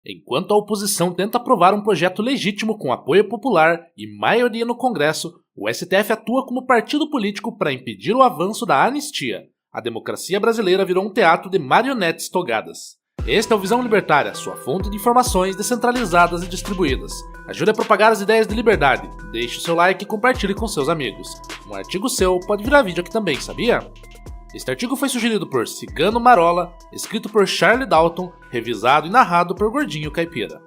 Enquanto a oposição tenta aprovar um projeto legítimo com apoio popular e maioria no Congresso, o STF atua como partido político para impedir o avanço da anistia. A democracia brasileira virou um teatro de marionetes togadas. Este é o Visão Libertária, sua fonte de informações descentralizadas e distribuídas. Ajude a propagar as ideias de liberdade, deixe o seu like e compartilhe com seus amigos. Um artigo seu pode virar vídeo aqui também, sabia? Este artigo foi sugerido por Cigano Marola, escrito por Charlie Dalton, revisado e narrado por Gordinho Caipira.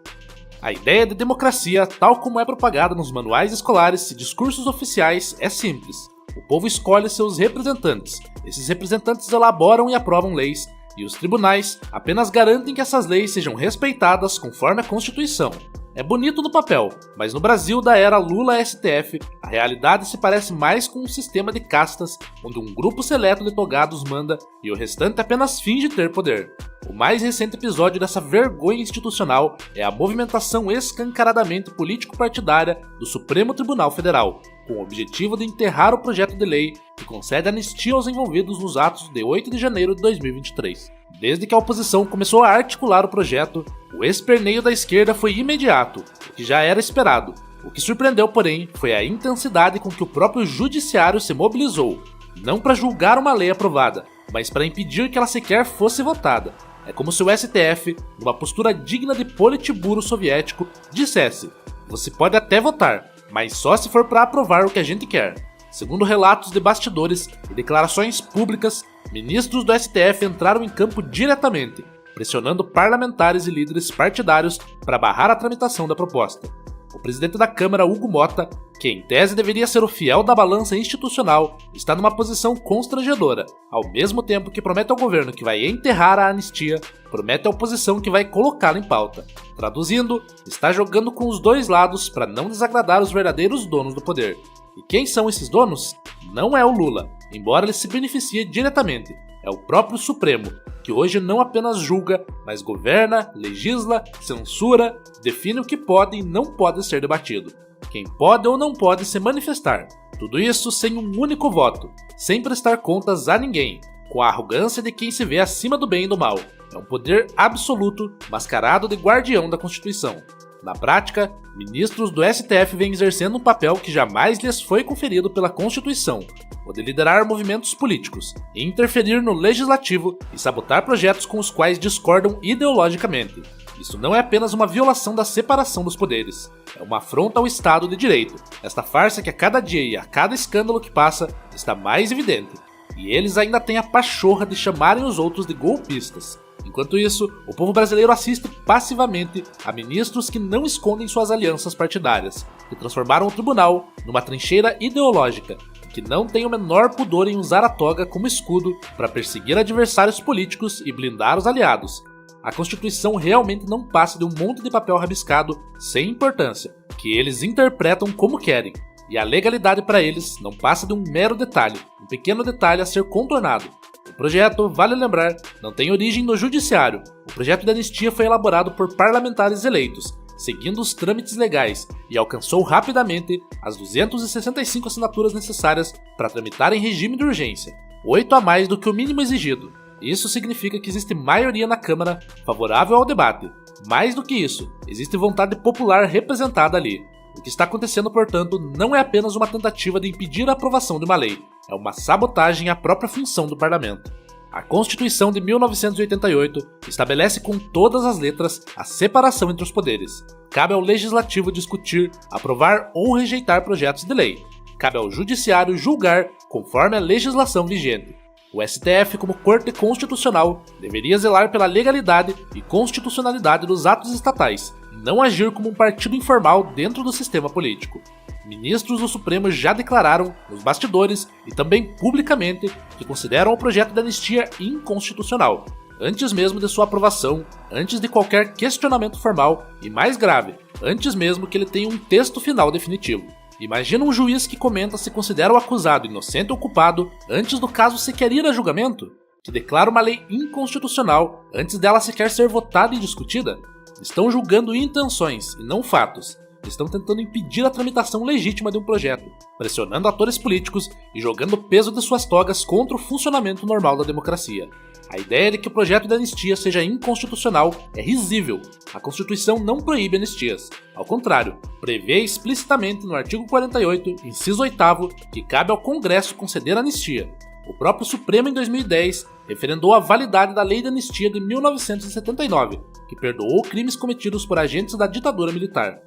A ideia de democracia, tal como é propagada nos manuais escolares e discursos oficiais, é simples. O povo escolhe seus representantes. Esses representantes elaboram e aprovam leis, e os tribunais apenas garantem que essas leis sejam respeitadas conforme a Constituição. É bonito no papel, mas no Brasil da era Lula-STF, a realidade se parece mais com um sistema de castas, onde um grupo seleto de togados manda e o restante apenas finge ter poder. O mais recente episódio dessa vergonha institucional é a movimentação escancaradamente político-partidária do Supremo Tribunal Federal, com o objetivo de enterrar o projeto de lei que concede anistia aos envolvidos nos atos de 8 de janeiro de 2023. Desde que a oposição começou a articular o projeto, o esperneio da esquerda foi imediato, o que já era esperado. O que surpreendeu, porém, foi a intensidade com que o próprio judiciário se mobilizou, não para julgar uma lei aprovada, mas para impedir que ela sequer fosse votada. É como se o STF, numa postura digna de Politburo soviético, dissesse: você pode até votar, mas só se for para aprovar o que a gente quer. Segundo relatos de bastidores e declarações públicas, ministros do STF entraram em campo diretamente, pressionando parlamentares e líderes partidários para barrar a tramitação da proposta. O presidente da Câmara, Hugo Mota, que em tese deveria ser o fiel da balança institucional, está numa posição constrangedora. Ao mesmo tempo que promete ao governo que vai enterrar a anistia, promete à oposição que vai colocá-la em pauta. Traduzindo, está jogando com os dois lados para não desagradar os verdadeiros donos do poder. E quem são esses donos? Não é o Lula, embora ele se beneficie diretamente. É o próprio Supremo, que hoje não apenas julga, mas governa, legisla, censura, define o que pode e não pode ser debatido. Quem pode ou não pode se manifestar. Tudo isso sem um único voto, sem prestar contas a ninguém, com a arrogância de quem se vê acima do bem e do mal. É um poder absoluto, mascarado de guardião da Constituição. Na prática, ministros do STF vêm exercendo um papel que jamais lhes foi conferido pela Constituição, o de liderar movimentos políticos, interferir no legislativo e sabotar projetos com os quais discordam ideologicamente. Isso não é apenas uma violação da separação dos poderes, é uma afronta ao Estado de Direito. Esta farsa que a cada dia e a cada escândalo que passa está mais evidente. E eles ainda têm a pachorra de chamarem os outros de golpistas. Enquanto isso, o povo brasileiro assiste passivamente a ministros que não escondem suas alianças partidárias, que transformaram o tribunal numa trincheira ideológica, que não tem o menor pudor em usar a toga como escudo para perseguir adversários políticos e blindar os aliados. A Constituição realmente não passa de um monte de papel rabiscado sem importância, que eles interpretam como querem, e a legalidade para eles não passa de um mero detalhe, um pequeno detalhe a ser contornado. O projeto, vale lembrar, não tem origem no judiciário. O projeto de anistia foi elaborado por parlamentares eleitos, seguindo os trâmites legais, e alcançou rapidamente as 265 assinaturas necessárias para tramitar em regime de urgência, 8 a mais do que o mínimo exigido. Isso significa que existe maioria na Câmara favorável ao debate. Mais do que isso, existe vontade popular representada ali. O que está acontecendo, portanto, não é apenas uma tentativa de impedir a aprovação de uma lei, é uma sabotagem à própria função do parlamento. A Constituição de 1988 estabelece com todas as letras a separação entre os poderes. Cabe ao Legislativo discutir, aprovar ou rejeitar projetos de lei. Cabe ao Judiciário julgar conforme a legislação vigente. O STF, como Corte Constitucional, deveria zelar pela legalidade e constitucionalidade dos atos estatais, e não agir como um partido informal dentro do sistema político. Ministros do Supremo já declararam, nos bastidores e também publicamente, que consideram o projeto de anistia inconstitucional, antes mesmo de sua aprovação, antes de qualquer questionamento formal e, mais grave, antes mesmo que ele tenha um texto final definitivo. Imagina um juiz que comenta se considera o acusado inocente ou culpado antes do caso sequer ir a julgamento, que declara uma lei inconstitucional antes dela sequer ser votada e discutida. Estão julgando intenções e não fatos. estão tentando impedir a tramitação legítima de um projeto, pressionando atores políticos e jogando o peso de suas togas contra o funcionamento normal da democracia. A ideia de que o projeto de anistia seja inconstitucional é risível. A Constituição não proíbe anistias. Ao contrário, prevê explicitamente no artigo 48, inciso 8º, que cabe ao Congresso conceder anistia. O próprio Supremo, em 2010, referendou a validade da Lei de Anistia de 1979, que perdoou crimes cometidos por agentes da ditadura militar.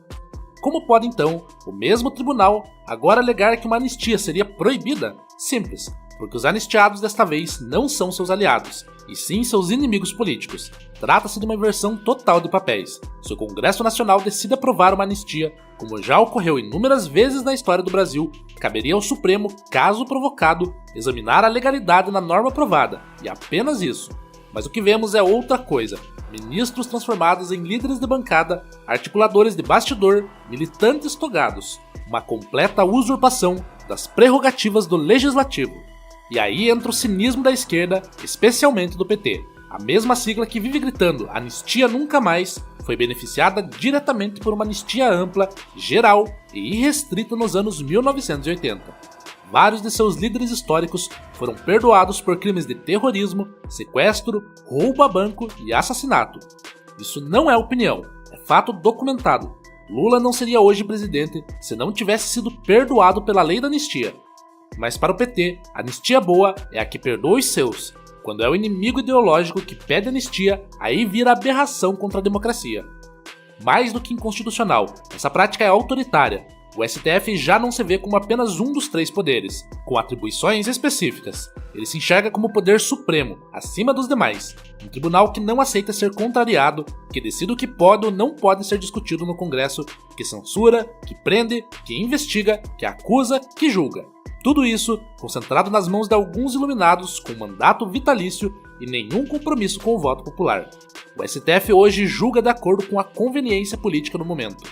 Como pode, então, o mesmo tribunal agora alegar que uma anistia seria proibida? Simples, porque os anistiados desta vez não são seus aliados, e sim seus inimigos políticos. Trata-se de uma inversão total de papéis. Se o Congresso Nacional decide aprovar uma anistia, como já ocorreu inúmeras vezes na história do Brasil, caberia ao Supremo, caso provocado, examinar a legalidade na norma aprovada, e apenas isso. Mas o que vemos é outra coisa. Ministros transformados em líderes de bancada, articuladores de bastidor, militantes togados. Uma completa usurpação das prerrogativas do Legislativo. E aí entra o cinismo da esquerda, especialmente do PT. A mesma sigla que vive gritando "anistia nunca mais" foi beneficiada diretamente por uma anistia ampla, geral e irrestrita nos anos 1980. Vários de seus líderes históricos foram perdoados por crimes de terrorismo, sequestro, roubo a banco e assassinato. Isso não é opinião, é fato documentado. Lula não seria hoje presidente se não tivesse sido perdoado pela lei da anistia. Mas para o PT, a anistia boa é a que perdoa os seus. Quando é o inimigo ideológico que pede anistia, aí vira aberração contra a democracia. Mais do que inconstitucional, essa prática é autoritária. O STF já não se vê como apenas um dos 3 poderes, com atribuições específicas. Ele se enxerga como o poder supremo, acima dos demais. Um tribunal que não aceita ser contrariado, que decide o que pode ou não pode ser discutido no Congresso, que censura, que prende, que investiga, que acusa, que julga. Tudo isso concentrado nas mãos de alguns iluminados com mandato vitalício e nenhum compromisso com o voto popular. O STF hoje julga de acordo com a conveniência política no momento.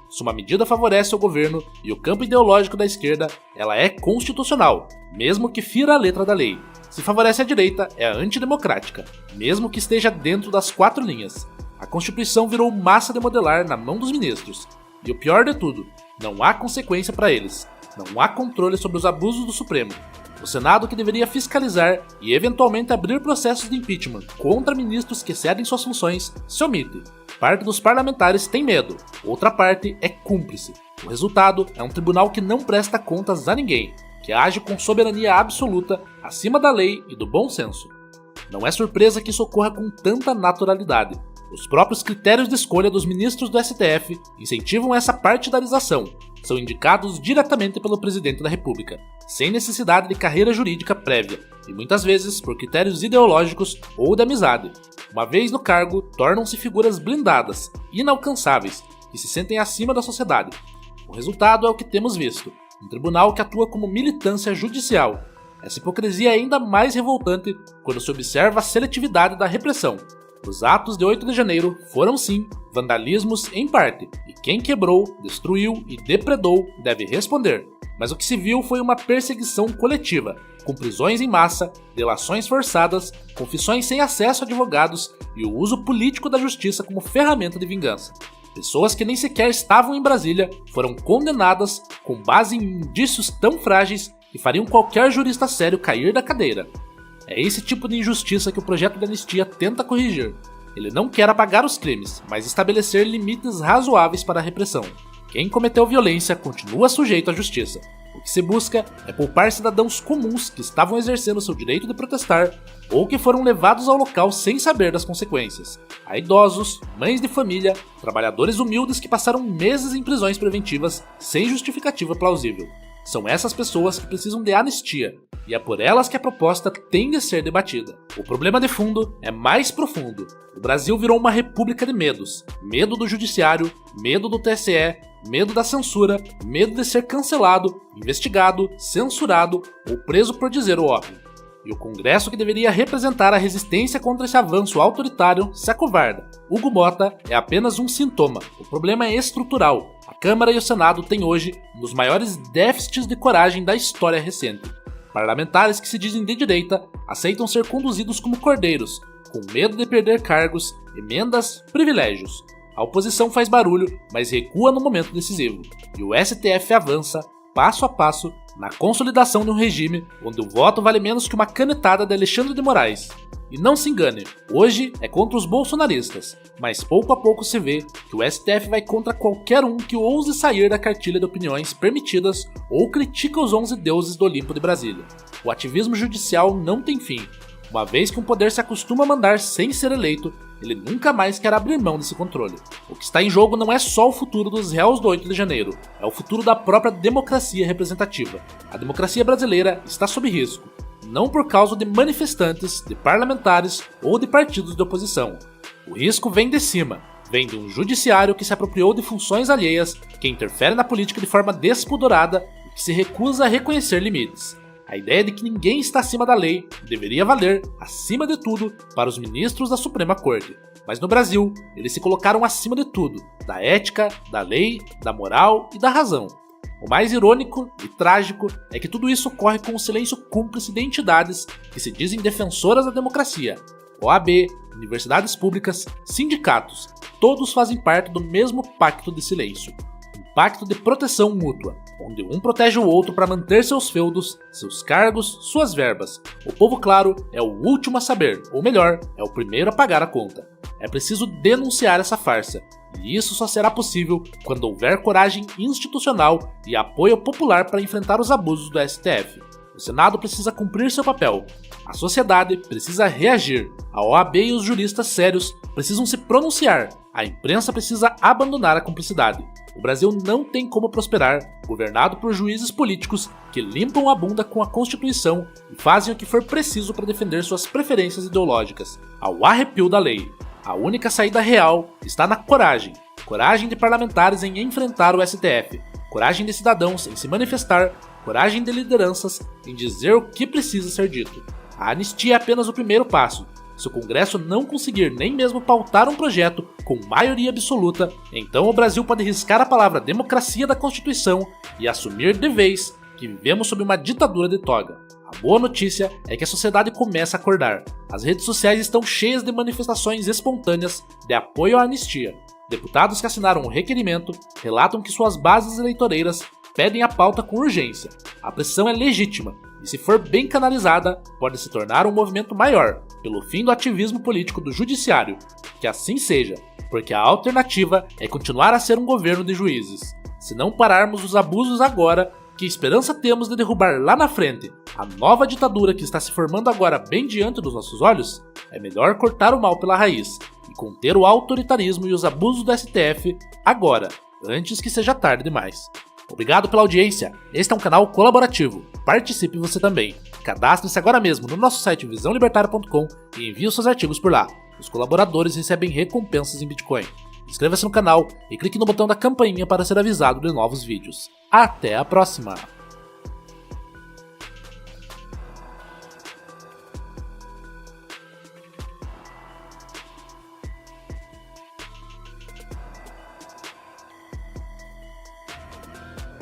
Se uma medida favorece o governo e o campo ideológico da esquerda, ela é constitucional, mesmo que fira a letra da lei. Se favorece a direita, é antidemocrática, mesmo que esteja dentro das 4 linhas. A Constituição virou massa de modelar na mão dos ministros. E o pior de tudo, não há consequência para eles. Não há controle sobre os abusos do Supremo. O Senado, que deveria fiscalizar e eventualmente abrir processos de impeachment contra ministros que cedem suas funções, se omite. Parte dos parlamentares tem medo, outra parte é cúmplice. O resultado é um tribunal que não presta contas a ninguém, que age com soberania absoluta acima da lei e do bom senso. Não é surpresa que isso ocorra com tanta naturalidade. Os próprios critérios de escolha dos ministros do STF incentivam essa partidarização. São indicados diretamente pelo presidente da República, sem necessidade de carreira jurídica prévia, e muitas vezes por critérios ideológicos ou de amizade. Uma vez no cargo, tornam-se figuras blindadas, inalcançáveis, que se sentem acima da sociedade. O resultado é o que temos visto, um tribunal que atua como militância judicial. Essa hipocrisia é ainda mais revoltante quando se observa a seletividade da repressão. Os atos de 8 de janeiro foram sim vandalismos em parte, e quem quebrou, destruiu e depredou deve responder. Mas o que se viu foi uma perseguição coletiva, com prisões em massa, delações forçadas, confissões sem acesso a advogados e o uso político da justiça como ferramenta de vingança. Pessoas que nem sequer estavam em Brasília foram condenadas com base em indícios tão frágeis que fariam qualquer jurista sério cair da cadeira. É esse tipo de injustiça que o projeto de anistia tenta corrigir. Ele não quer apagar os crimes, mas estabelecer limites razoáveis para a repressão. Quem cometeu violência continua sujeito à justiça. O que se busca é poupar cidadãos comuns que estavam exercendo seu direito de protestar ou que foram levados ao local sem saber das consequências. Há idosos, mães de família, trabalhadores humildes que passaram meses em prisões preventivas sem justificativa plausível. São essas pessoas que precisam de anistia, e é por elas que a proposta tem de ser debatida. O problema de fundo é mais profundo. O Brasil virou uma república de medos. Medo do judiciário, medo do TSE, medo da censura, medo de ser cancelado, investigado, censurado ou preso por dizer o óbvio. E o Congresso, que deveria representar a resistência contra esse avanço autoritário, se acovarda. Hugo Mota é apenas um sintoma. O problema é estrutural. A Câmara e o Senado têm hoje um dos maiores déficits de coragem da história recente. Parlamentares que se dizem de direita aceitam ser conduzidos como cordeiros, com medo de perder cargos, emendas, privilégios. A oposição faz barulho, mas recua no momento decisivo, e o STF avança, passo a passo, na consolidação de um regime onde o voto vale menos que uma canetada de Alexandre de Moraes. E não se engane, hoje é contra os bolsonaristas, mas pouco a pouco se vê que o STF vai contra qualquer um que ouse sair da cartilha de opiniões permitidas ou critica os 11 deuses do Olimpo de Brasília. O ativismo judicial não tem fim. Uma vez que um poder se acostuma a mandar sem ser eleito, ele nunca mais quer abrir mão desse controle. O que está em jogo não é só o futuro dos réus do 8 de janeiro, é o futuro da própria democracia representativa. A democracia brasileira está sob risco, não por causa de manifestantes, de parlamentares ou de partidos de oposição. O risco vem de cima, vem de um judiciário que se apropriou de funções alheias, que interfere na política de forma despudorada e que se recusa a reconhecer limites. A ideia de que ninguém está acima da lei deveria valer, acima de tudo, para os ministros da Suprema Corte. Mas no Brasil, eles se colocaram acima de tudo, da ética, da lei, da moral e da razão. O mais irônico e trágico é que tudo isso ocorre com o silêncio cúmplice de entidades que se dizem defensoras da democracia. OAB, universidades públicas, sindicatos, todos fazem parte do mesmo pacto de silêncio. Um pacto de proteção mútua, onde um protege o outro para manter seus feudos, seus cargos, suas verbas. O povo, claro, é o último a saber, ou melhor, é o primeiro a pagar a conta. É preciso denunciar essa farsa, e isso só será possível quando houver coragem institucional e apoio popular para enfrentar os abusos do STF. O Senado precisa cumprir seu papel, a sociedade precisa reagir, a OAB e os juristas sérios precisam se pronunciar, a imprensa precisa abandonar a cumplicidade. O Brasil não tem como prosperar, governado por juízes políticos que limpam a bunda com a Constituição e fazem o que for preciso para defender suas preferências ideológicas, ao arrepio da lei. A única saída real está na coragem. Coragem de parlamentares em enfrentar o STF, coragem de cidadãos em se manifestar, coragem de lideranças em dizer o que precisa ser dito. A anistia é apenas o primeiro passo. Se o Congresso não conseguir nem mesmo pautar um projeto com maioria absoluta, então o Brasil pode riscar a palavra democracia da Constituição e assumir de vez que vivemos sob uma ditadura de toga. A boa notícia é que a sociedade começa a acordar. As redes sociais estão cheias de manifestações espontâneas de apoio à anistia. Deputados que assinaram o requerimento relatam que suas bases eleitoreiras pedem a pauta com urgência. A pressão é legítima e, se for bem canalizada, pode se tornar um movimento maior, pelo fim do ativismo político do judiciário. Que assim seja, porque a alternativa é continuar a ser um governo de juízes. Se não pararmos os abusos agora, que esperança temos de derrubar lá na frente a nova ditadura que está se formando agora bem diante dos nossos olhos? É melhor cortar o mal pela raiz e conter o autoritarismo e os abusos do STF agora, antes que seja tarde demais. Obrigado pela audiência, este é um canal colaborativo, participe você também. Cadastre-se agora mesmo no nosso site visãolibertaria.com e envie os seus artigos por lá. Os colaboradores recebem recompensas em Bitcoin. Inscreva-se no canal e clique no botão da campainha para ser avisado de novos vídeos. Até a próxima!